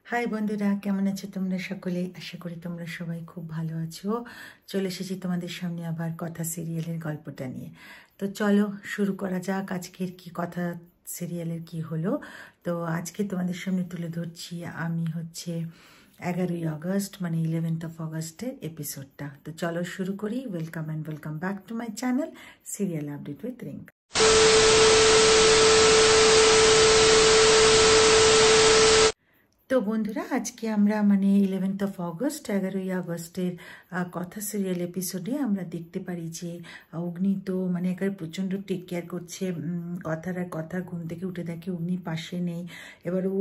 High বন্ধুরা, কেমন আছো তোমরা সকলে? আশা করি তোমরা সবাই খুব ভালো আছো। চলে এসেছি তোমাদের সামনে আবার কথা সিরিয়ালের গল্পটা নিয়ে। তো চলো শুরু করা যাক আজকের কি কথা সিরিয়ালের কি হলো। তো আজকে তোমাদের সামনে তুলে ধরছি আমি 11ই অগস্ট মানে 11th of অগস্টের এপিসোডটা। তো চলো শুরু করি। Welcome and welcome back to my channel serial update with Rinka. তো বন্ধুরা, আজকে আমরা 11th of অগস্ট 11ই আগস্টের কথা সিরিয়াল এপিসোডে আমরা দেখতে পারি যে অগ্নি তো একেবারে প্রচণ্ড টেক কেয়ার করছে কথার ঘুম থেকে উঠে দেখে অগ্নি পাশে নেই। এবার ও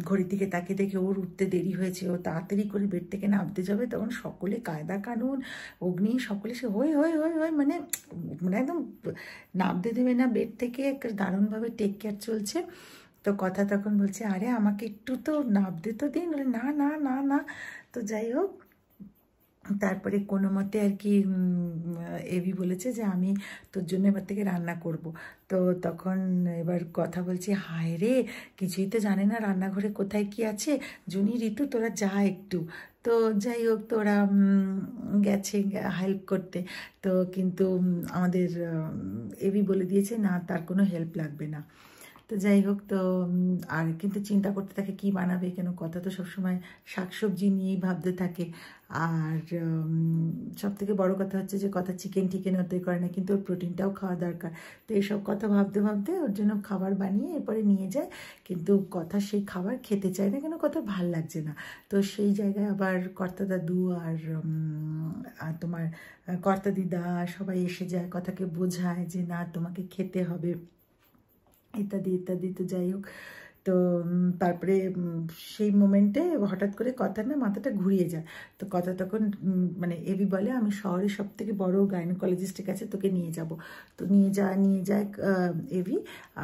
ঘড়ির দিকে তাকিয়ে দেখে ওর উঠতে দেরি হয়েছে, ও তাড়াতাড়ি করে বেড থেকে নামতে যাবে। তখন সকলে কায়দা কানুন অগ্নি সকলে সে হয়ে হয়ে হয়ে হয়ে একদম নামতে দেবে না বেড থেকে। দারুণভাবে টেক কেয়ার চলছে। তো কথা তখন বলছে, আরে আমাকে একটু তো নাবতে তো দিন। না না না না। তো যাই হোক, তারপরে কোনো মতে আর কি এবি বলেছে যে আমি তোর জন্য এবার থেকে রান্না করব। তো তখন এবার কথা বলছে, হায় রে, কিছুই তো জানে না রান্নাঘরে কোথায় কি আছে। জুনি, ঋতু, তোরা যা একটু। তো যাই হোক, তোরা গেছে হেল্প করতে। তো কিন্তু আমাদের এবি বলে দিয়েছে না, তার কোনো হেল্প লাগবে না। তো যাই হোক, তো আর কিন্তু চিন্তা করতে থাকে কি বানাবে, কেন কথা তো সবসময় শাকসবজি নিয়েই ভাবতে থাকে। আর সব থেকে বড় কথা হচ্ছে যে কথা চিকেন হতে করে না, কিন্তু ওর প্রোটিনটাও খাওয়া দরকার। তো এইসব কথা ভাবতে ভাবতে ওর জন্য খাবার বানিয়ে এরপরে নিয়ে যায়। কিন্তু কথা সেই খাবার খেতে চায় না, কেন কথা ভাল লাগছে না। তো সেই জায়গায় আবার কর্তা দাদু আর তোমার কর্তা দিদা সবাই এসে যায়, কথাকে বোঝায় যে না, তোমাকে খেতে হবে ইত্যাদি ইত্যাদি। তো যাই হোক, তো তারপরে সেই মোমেন্টে হঠাৎ করে কথা না মাথাটা ঘুরিয়ে যায়। তো কথা তখন এবি বলে, আমি শহরের সব থেকে বড় গাইনোকোলজিস্টের কাছে তোকে নিয়ে যাব। তো নিয়ে যায় এবি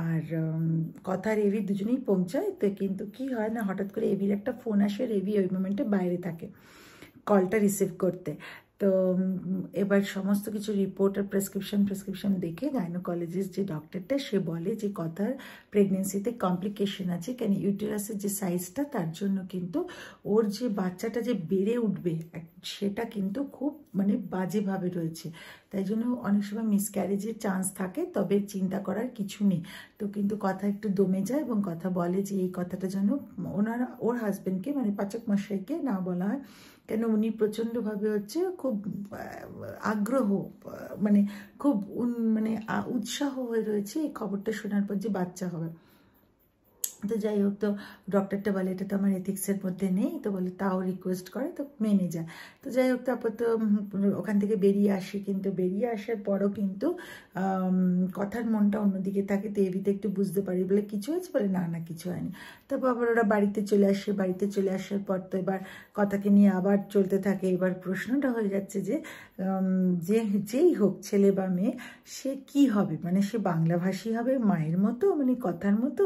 আর কথা আর এবি দুজনেই পৌঁছায়। তো কিন্তু কি হয় না, হঠাৎ করে এবির একটা ফোন আসে, আর এবি ওই মোমেন্টে বাইরে থাকে কলটা রিসিভ করতে। তো এবার সমস্ত কিছু রিপোর্ট আর প্রেসক্রিপশন দেখে গাইনোকোলজিস্ট যে ডক্টরটা, সে বলে যে কথার প্রেগনেন্সিতে কমপ্লিকেশন আছে, কেন ইউটেরাসের যে সাইজটা, তার জন্য কিন্তু ওর যে বাচ্চাটা যে বেড়ে উঠবে সেটা কিন্তু খুব বাজেভাবে রয়েছে। তাই জন্য অনেক সময় মিসক্যারেজের চান্স থাকে, তবে চিন্তা করার কিছু নেই। তো কিন্তু কথা একটু দমে যায় এবং কথা বলে যে এই কথাটা যেন ওর হাজব্যান্ডকে পাচক মশাইকে না বলা হয়, কেন উনি প্রচণ্ডভাবে খুব আগ্রহ খুব উৎসাহ হয়ে রয়েছে এই খবরটা শোনার পর যে বাচ্চা হবে। তো যাই হোক, তো ডক্টরটা বলে এটা তো আমার এথিক্সের মধ্যে নেই। তো বলে তাও রিকোয়েস্ট করে, তো মেনে যায়। তো যাই হোক, তারপর তো ওখান থেকে বেরিয়ে আসে। কিন্তু বেরিয়ে আসার পরও কিন্তু কথার মনটা অন্যদিকে থাকে। তো এবিতে একটু বুঝতে পারি, বলে কিছু হয়েছে? বলে না না, কিছু হয়নি। তারপর আবার ওরা বাড়িতে চলে আসে। বাড়িতে চলে আসার পর তো এবার কথাকে নিয়ে আবার চলতে থাকে। এবার প্রশ্নটা হয়ে যাচ্ছে যে যেই হোক ছেলে বা মেয়ে, সে কি হবে, সে বাংলাভাষী হবে মায়ের মতো কথার মতো,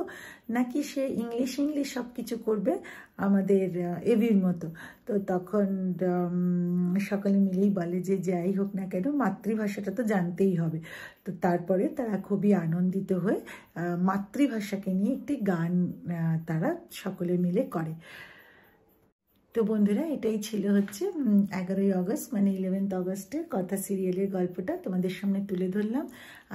নাকি সে ইংলিশ সব কিছু করবে আমাদের এবির মতো। তো তখন সকলে মিলেই বলে যে যাই হোক না কেন, মাতৃভাষাটা তো জানতেই হবে। তো তারপরে তারা খুবই আনন্দিত হয়ে মাতৃভাষাকে নিয়ে একটি গান তারা সকলে মিলে করে। তো বন্ধুরা, এটাই ছিল 11ই অগস্ট 11th অগস্টের কথা সিরিয়ালের গল্পটা তোমাদের সামনে তুলে ধরলাম।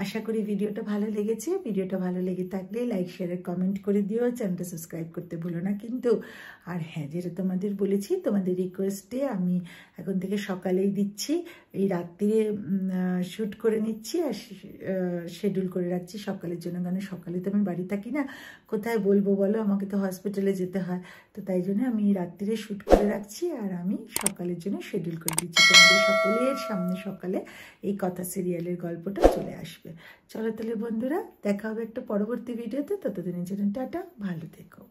আশা করি ভিডিওটা ভালো লেগেছে। ভিডিওটা ভালো লেগে থাকলে লাইক শেয়ার কমেন্ট করে দিও, চ্যানেলটা সাবস্ক্রাইব করতে ভুলো না কিন্তু। আর হ্যাঁ, যেটা তোমাদের বলেছি, তোমাদের রিকোয়েস্টে আমি এখন থেকে সকালেই দিচ্ছি, এই রাত্রিরে শ্যুট করে নিচ্ছি আর শিডিউল করে রাখছি সকালের জন্য। কারণ সকালে তো আমি বাড়ি থাকি না, কোথায় বলবো বলো, আমাকে তো হসপিটালে যেতে হয়। তো তাই জন্য আমি রাত্রিরে শ্যুট করে রাখছি আর আমি সকালের জন্য শিডিউল করে দিচ্ছি। তোমাদের সকলের সামনে সকালে এই কথা সিরিয়ালের গল্পটা চলে আসবে। চলো তাহলে বন্ধুরা, দেখা হবে একটা পরবর্তী ভিডিওতে। ততদিনের জন্য টাটা, ভালো থেকো।